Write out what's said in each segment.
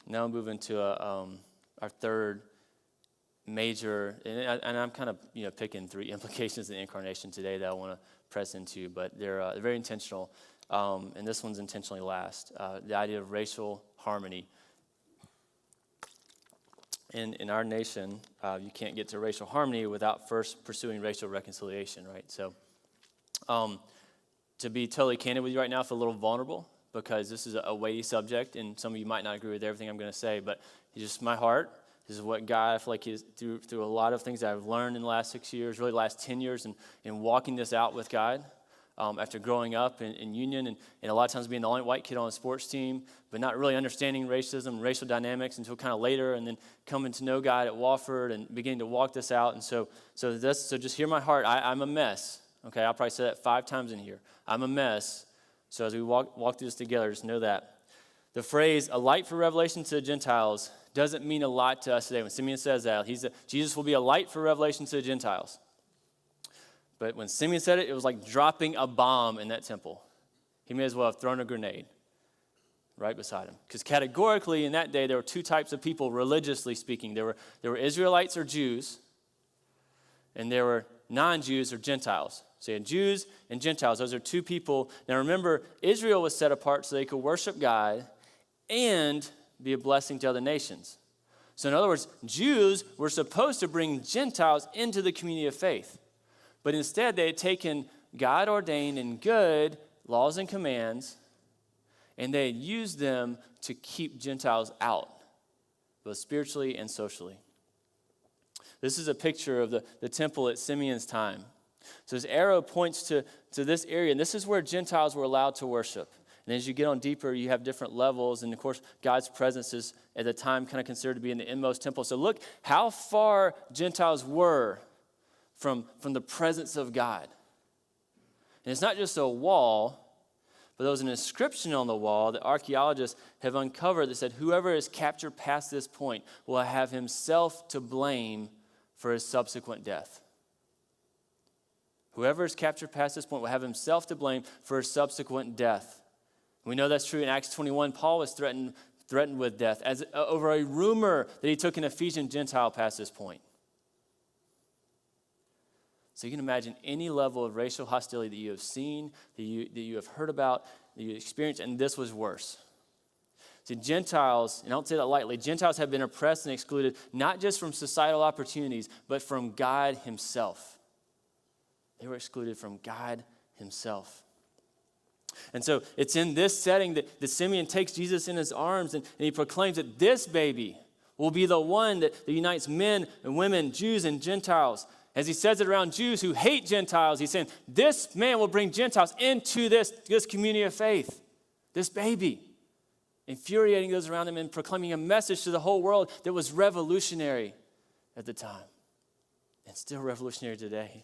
Now I'm moving to our third major, and I'm kind of picking three implications of the Incarnation today that I want to press into, but they're very intentional, and this one's intentionally last. The idea of racial harmony. In our nation, you can't get to racial harmony without first pursuing racial reconciliation, right? So, to be totally candid with you right now, I feel a little vulnerable because this is a weighty subject, and some of you might not agree with everything I'm going to say, but it's just my heart. This is what God, I feel like he's through a lot of things that I've learned in the last 6 years, really the last 10 years, in walking this out with God. After growing up in Union and a lot of times being the only white kid on a sports team, but not really understanding racism, racial dynamics until kind of later, and then coming to know God at Wofford and beginning to walk this out. And so just hear my heart. I'm a mess. Okay, I'll probably say that 5 times in here. I'm a mess. So as we walk through this together, just know that. The phrase, a light for revelation to the Gentiles, doesn't mean a lot to us today. When Simeon says that, Jesus will be a light for revelation to the Gentiles. But when Simeon said it, it was like dropping a bomb in that temple. He may as well have thrown a grenade right beside him. Because categorically in that day, there were 2 types of people, religiously speaking. There were Israelites or Jews, and there were non-Jews or Gentiles. So you had Jews and Gentiles. Those are 2 people. Now remember, Israel was set apart so they could worship God and be a blessing to other nations. So in other words, Jews were supposed to bring Gentiles into the community of faith. But instead, they had taken God-ordained and good laws and commands, and they had used them to keep Gentiles out, both spiritually and socially. This is a picture of the temple at Simeon's time. So this arrow points to this area, and this is where Gentiles were allowed to worship. And as you get on deeper, you have different levels, and of course, God's presence is at the time kind of considered to be in the inmost temple. So look how far Gentiles were from the presence of God. And it's not just a wall, but there was an inscription on the wall that archaeologists have uncovered that said, whoever is captured past this point will have himself to blame for his subsequent death. Whoever is captured past this point will have himself to blame for his subsequent death. We know that's true in Acts 21. Paul was threatened with death over a rumor that he took an Ephesian Gentile past this point. So you can imagine any level of racial hostility that you have seen, that you have heard about, that you experienced, and this was worse. See, Gentiles, and I don't say that lightly, Gentiles have been oppressed and excluded not just from societal opportunities, but from God himself. They were excluded from God himself. And so it's in this setting that Simeon takes Jesus in his arms and he proclaims that this baby will be the one that unites men and women, Jews and Gentiles. As he says it around Jews who hate Gentiles, he's saying, this man will bring Gentiles into this community of faith, this baby, infuriating those around him and proclaiming a message to the whole world that was revolutionary at the time and still revolutionary today.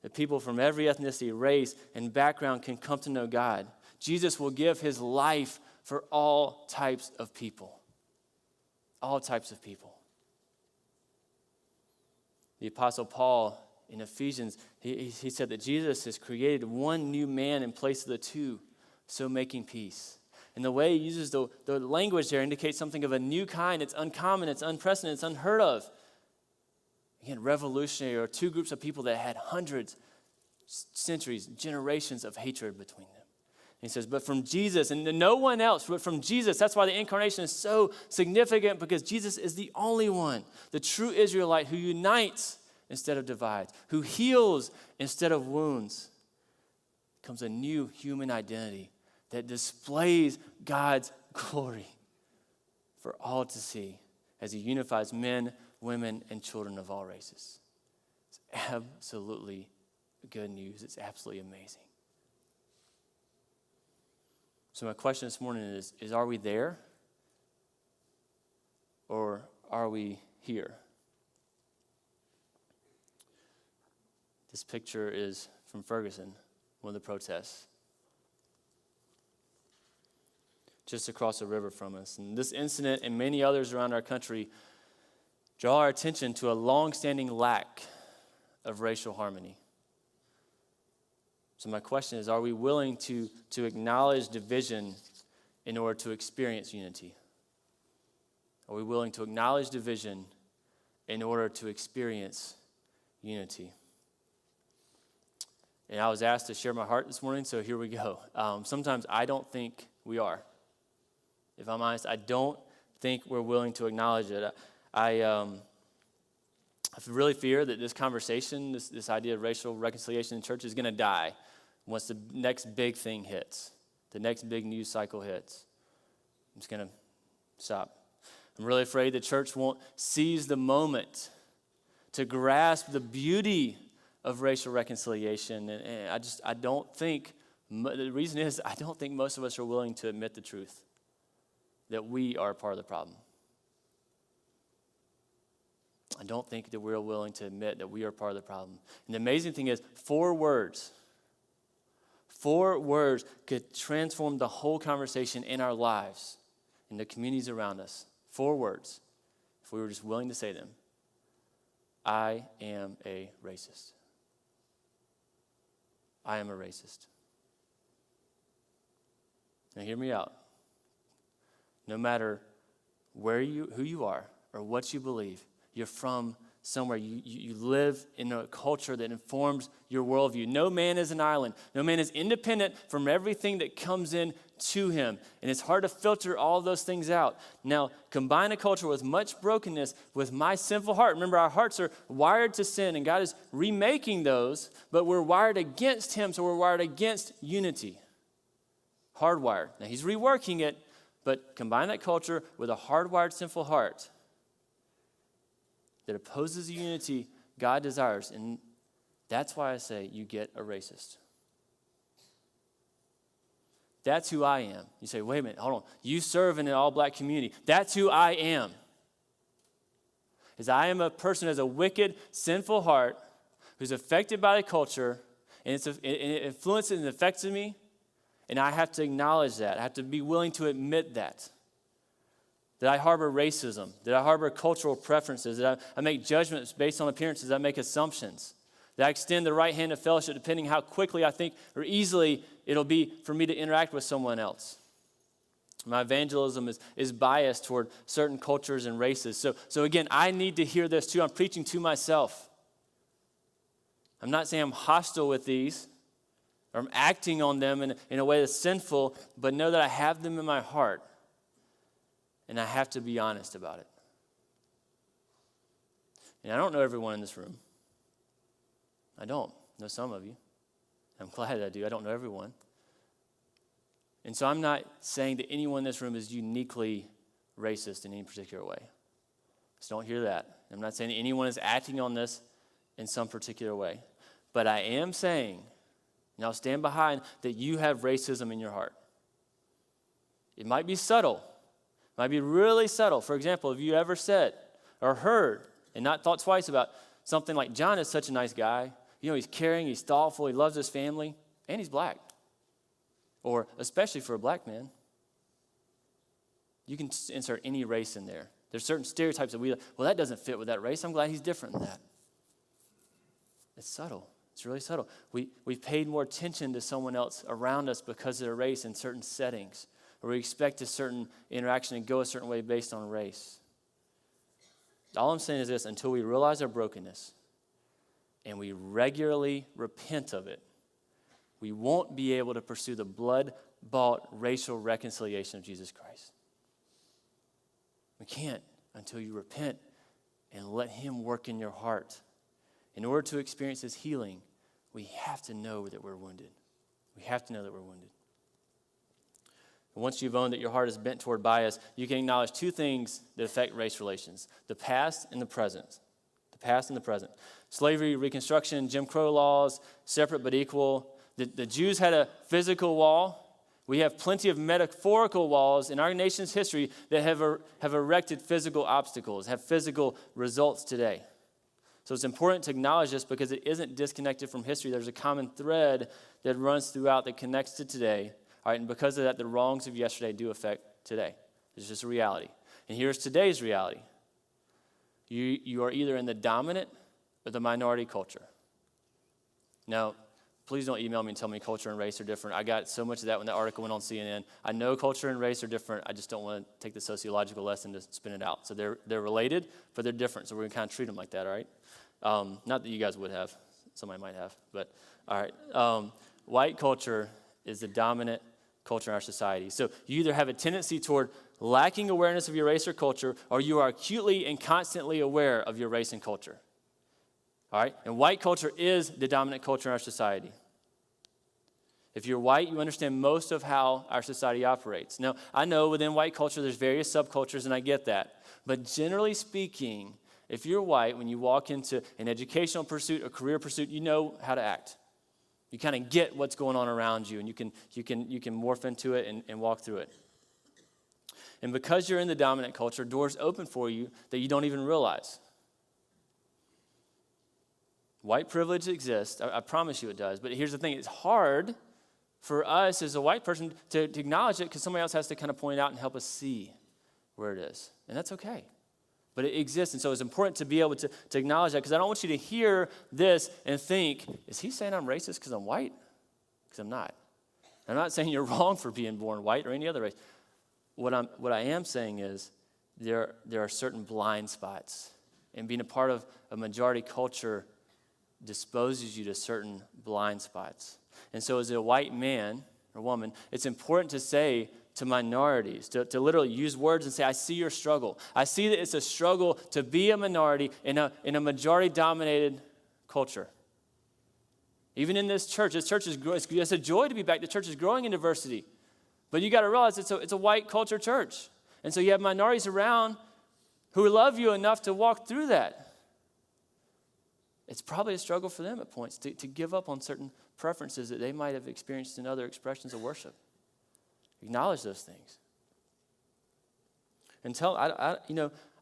That people from every ethnicity, race, and background can come to know God. Jesus will give his life for all types of people. All types of people. The Apostle Paul in Ephesians, he said that Jesus has created one new man in place of the 2, so making peace. And the way he uses the language there indicates something of a new kind. It's uncommon, it's unprecedented, it's unheard of. Again, revolutionary, or 2 groups of people that had hundreds, centuries, generations of hatred between them. And he says, but from Jesus, and no one else, but from Jesus. That's why the Incarnation is so significant, because Jesus is the only one, the true Israelite who unites instead of divides, who heals instead of wounds. Comes a new human identity that displays God's glory for all to see as he unifies men, women, and children of all races. It's absolutely good news. It's absolutely amazing. So my question this morning is are we there or are we here? This picture is from Ferguson, one of the protests, just across the river from us. And this incident and many others around our country draw our attention to a long-standing lack of racial harmony. So my question is, are we willing to acknowledge division in order to experience unity? Are we willing to acknowledge division in order to experience unity? And I was asked to share my heart this morning, so here we go. Sometimes I don't think we are. If I'm honest, I don't think we're willing to acknowledge it. I really fear that this conversation, this idea of racial reconciliation in church is going to die once the next big thing hits, the next big news cycle hits. It's going to stop. I'm really afraid the church won't seize the moment to grasp the beauty of racial reconciliation. And I don't think, the reason is I don't think most of us are willing to admit the truth, that we are part of the problem. I don't think that we're willing to admit that we are part of the problem. And the amazing thing is, 4 words could transform the whole conversation in our lives, in the communities around us. 4 words, if we were just willing to say them. I am a racist. I am a racist. Now hear me out. No matter who you are or what you believe, you're from somewhere. You live in a culture that informs your worldview. No man is an island. No man is independent from everything that comes in to him. And it's hard to filter all those things out. Now, combine a culture with much brokenness with my sinful heart. Remember, our hearts are wired to sin, and God is remaking those, but we're wired against him, so we're wired against unity. Hardwired. Now, he's reworking it, but combine that culture with a hardwired sinful heart that opposes the unity God desires. And that's why I say you get a racist. That's who I am. You say, wait a minute, hold on. You serve in an all-black community. That's who I am. Is I am a person who has a wicked, sinful heart who's affected by the culture, and it influences and affects me, and I have to acknowledge that. I have to be willing to admit that I harbor racism, that I harbor cultural preferences, that I make judgments based on appearances, I make assumptions, that I extend the right hand of fellowship depending how quickly I think or easily it'll be for me to interact with someone else. My evangelism is biased toward certain cultures and races. So again, I need to hear this too. I'm preaching to myself. I'm not saying I'm hostile with these, or I'm acting on them in a way that's sinful, but know that I have them in my heart. And I have to be honest about it. And I don't know everyone in this room. I don't know some of you. I'm glad I do. I don't know everyone. And so I'm not saying that anyone in this room is uniquely racist in any particular way. So don't hear that. I'm not saying that anyone is acting on this in some particular way. But I am saying, and I'll stand behind, that you have racism in your heart. It might be subtle. Might be really subtle. For example, have you ever said or heard and not thought twice about something like, John is such a nice guy. You know, he's caring, he's thoughtful, he loves his family, and he's black. Or especially for a black man. You can insert any race in there. There's certain stereotypes that that doesn't fit with that race. I'm glad he's different than that. It's subtle. It's really subtle. We've paid more attention to someone else around us because of their race in certain settings. Or we expect a certain interaction to go a certain way based on race. All I'm saying is this: until we realize our brokenness and we regularly repent of it, we won't be able to pursue the blood-bought racial reconciliation of Jesus Christ. We can't until you repent and let him work in your heart. In order to experience his healing, we have to know that we're wounded. We have to know that we're wounded. Once you've owned that your heart is bent toward bias, you can acknowledge 2 things that affect race relations: the past and the present. The past and the present. Slavery, Reconstruction, Jim Crow laws, separate but equal. The Jews had a physical wall. We have plenty of metaphorical walls in our nation's history that have erected physical obstacles, have physical results today. So it's important to acknowledge this because it isn't disconnected from history. There's a common thread that runs throughout that connects to today. All right, and because of that, the wrongs of yesterday do affect today. It's just a reality. And here's today's reality. You are either in the dominant or the minority culture. Now, please don't email me and tell me culture and race are different. I got so much of that when that article went on CNN. I know culture and race are different. I just don't want to take the sociological lesson to spin it out. So they're related, but they're different. So we're going to kind of treat them like that, all right? Not that you guys would have. Somebody might have. But, all right. White culture is the dominant culture in our society. So you either have a tendency toward lacking awareness of your race or culture, or you are acutely and constantly aware of your race and culture. All right? And white culture is the dominant culture in our society. If you're white, you understand most of how our society operates. Now, I know within white culture there's various subcultures, and I get that. But generally speaking, if you're white, when you walk into an educational pursuit, a career pursuit, you know how to act. You kind of get what's going on around you, and you can morph into it and walk through it. And because you're in the dominant culture, doors open for you that you don't even realize. White privilege exists. I promise you it does. But here's the thing. It's hard for us as a white person to acknowledge it because somebody else has to kind of point it out and help us see where it is. And that's okay. But it exists. And so it's important to be able to acknowledge that, because I don't want you to hear this and think, is he saying I'm racist because I'm white? Because I'm not. I'm not saying you're wrong for being born white or any other race. What I am saying is there are certain blind spots. And being a part of a majority culture disposes you to certain blind spots. And so as a white man or woman, it's important to say to minorities, to literally use words and say, I see your struggle. I see that it's a struggle to be a minority in a majority-dominated culture. Even in this church is it's a joy to be back. The church is growing in diversity. But you got to realize it's a white culture church. And so you have minorities around who love you enough to walk through that. It's probably a struggle for them at points to give up on certain preferences that they might have experienced in other expressions of worship. Acknowledge those things. And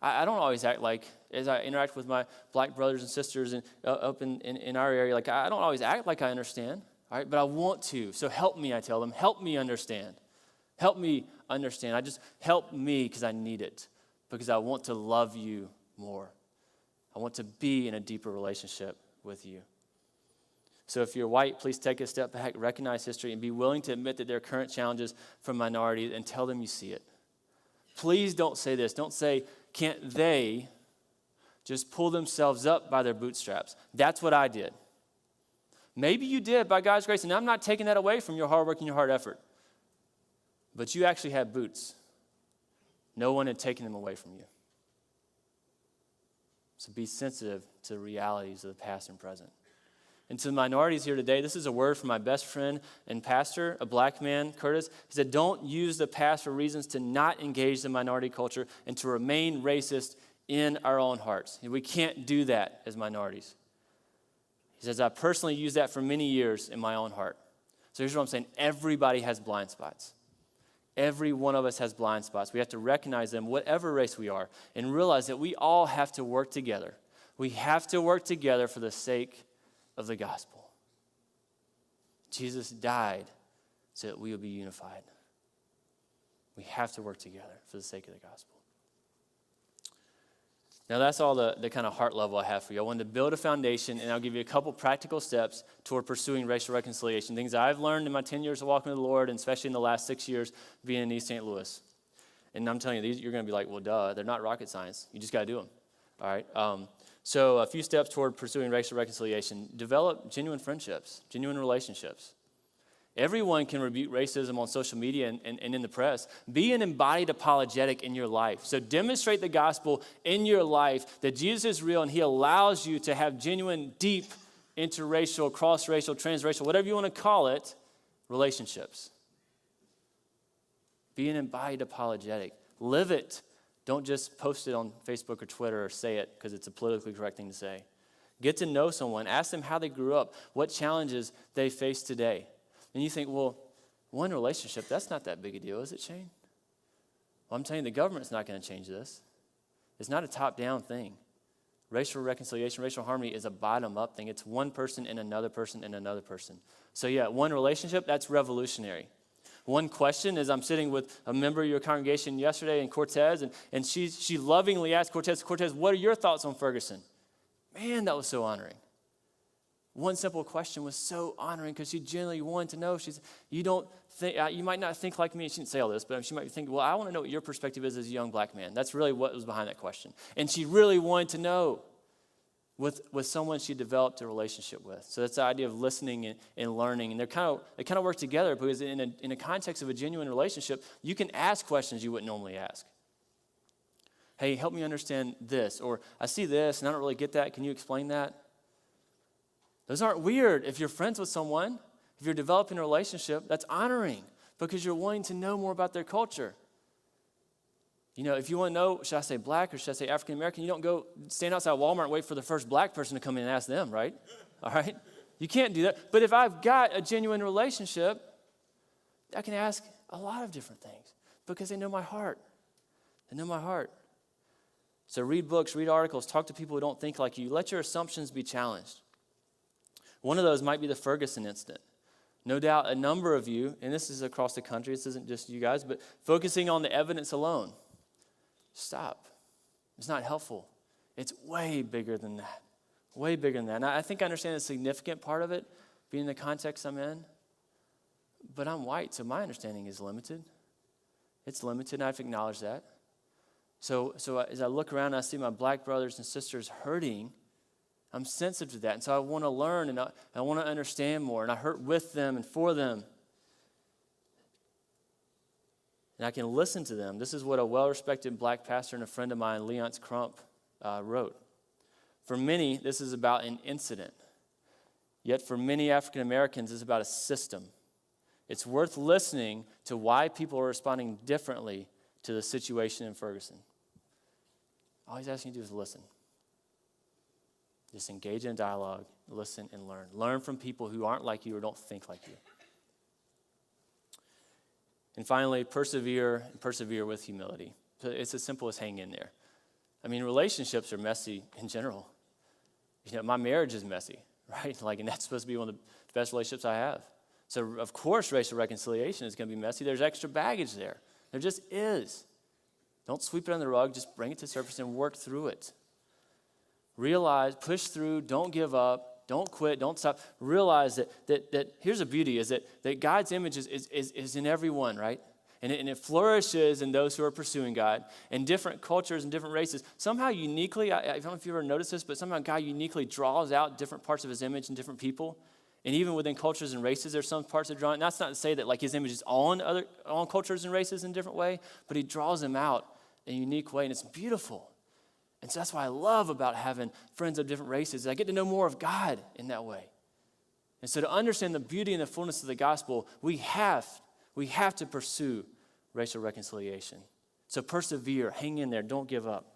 I don't always act like, as I interact with my black brothers and sisters up in our area, like I don't always act like I understand, all right? But I want to. So help me, I tell them. Help me understand. Help me understand. Help me because I need it. Because I want to love you more. I want to be in a deeper relationship with you. So if you're white, please take a step back, recognize history, and be willing to admit that there are current challenges from minorities and tell them you see it. Please don't say this. Don't say, can't they just pull themselves up by their bootstraps? That's what I did. Maybe you did by God's grace, and I'm not taking that away from your hard work and your hard effort. But you actually had boots. No one had taken them away from you. So be sensitive to the realities of the past and present. And to the minorities here today, this is a word from my best friend and pastor, a black man, Curtis. He said, don't use the past for reasons to not engage the minority culture and to remain racist in our own hearts. We can't do that as minorities. He says, I personally used that for many years in my own heart. So here's what I'm saying. Everybody has blind spots. Every one of us has blind spots. We have to recognize them, whatever race we are, and realize that we all have to work together. We have to work together for the sake of the gospel. Jesus died so that we would be unified. We have to work together for the sake of the gospel. Now that's all the kind of heart level I have for you. I wanted to build a foundation, and I'll give you a couple practical steps toward pursuing racial reconciliation, things I've learned in my 10 years of walking with the Lord, and especially in the last 6 years being in East St. Louis. And I'm telling you, these you're going to be like, well, duh, they're not rocket science. You just got to do them. All right? So a few steps toward pursuing racial reconciliation. Develop genuine friendships, genuine relationships. Everyone can rebuke racism on social media and in the press. Be an embodied apologetic in your life. So demonstrate the gospel in your life that Jesus is real and he allows you to have genuine, deep, interracial, cross-racial, transracial, whatever you want to call it, relationships. Be an embodied apologetic. Live it. Don't just post it on Facebook or Twitter or say it because it's a politically correct thing to say. Get to know someone. Ask them how they grew up, what challenges they face today. And you think, well, one relationship, that's not that big a deal, is it, Shane? Well, I'm telling you, the government's not going to change this. It's not a top-down thing. Racial reconciliation, racial harmony is a bottom-up thing. It's one person and another person and another person. So yeah, one relationship, that's revolutionary. One question is, I'm sitting with a member of your congregation yesterday in Cortez, and she lovingly asked Cortez, what are your thoughts on Ferguson? Man, that was so honoring. One simple question was so honoring because she genuinely wanted to know. You might not think like me. She didn't say all this, but she might be thinking, well, I want to know what your perspective is as a young black man. That's really what was behind that question. And she really wanted to know with someone she developed a relationship with. So that's the idea of listening and learning. And they kind of work together because in a context of a genuine relationship, you can ask questions you wouldn't normally ask. Hey, help me understand this. Or I see this and I don't really get that. Can you explain that? Those aren't weird. If you're friends with someone, if you're developing a relationship, that's honoring because you're wanting to know more about their culture. If you want to know, should I say black or should I say African American, you don't go stand outside Walmart and wait for the first black person to come in and ask them, right? All right? You can't do that. But if I've got a genuine relationship, I can ask a lot of different things because they know my heart. They know my heart. So read books, read articles, talk to people who don't think like you. Let your assumptions be challenged. One of those might be the Ferguson incident. No doubt a number of you, and this is across the country, this isn't just you guys, but focusing on the evidence alone. Stop. It's not helpful. It's way bigger than that. Way bigger than that. And I think I understand the significant part of it, being in the context I'm in. But I'm white, so my understanding is limited. It's limited, and I've acknowledged that. So as I look around and I see my black brothers and sisters hurting, I'm sensitive to that. And so I want to learn and I want to understand more. And I hurt with them and for them. And I can listen to them. This is what a well-respected black pastor and a friend of mine, Leonce Crump, wrote. For many, this is about an incident. Yet for many African Americans, it's about a system. It's worth listening to why people are responding differently to the situation in Ferguson. All he's asking you to do is listen. Just engage in dialogue, listen, and learn. Learn from people who aren't like you or don't think like you. And finally, persevere with humility. It's as simple as hang in there. I mean, relationships are messy in general. My marriage is messy, right? And that's supposed to be one of the best relationships I have. So, of course, racial reconciliation is going to be messy. There's extra baggage there. There just is. Don't sweep it under the rug. Just bring it to the surface and work through it. Realize, push through, don't give up, don't quit, don't stop. Realize that here's the beauty, is that God's image is in everyone, right? And it flourishes in those who are pursuing God. And different cultures and different races, somehow uniquely, I don't know if you've ever noticed this, but somehow God uniquely draws out different parts of his image in different people. And even within cultures and races, there's some parts that draw. And that's not to say that his image is on cultures and races in a different way, but he draws them out in a unique way, and it's beautiful. And so that's why I love about having friends of different races. I get to know more of God in that way. And so to understand the beauty and the fullness of the gospel, we have to pursue racial reconciliation. So persevere, hang in there, don't give up.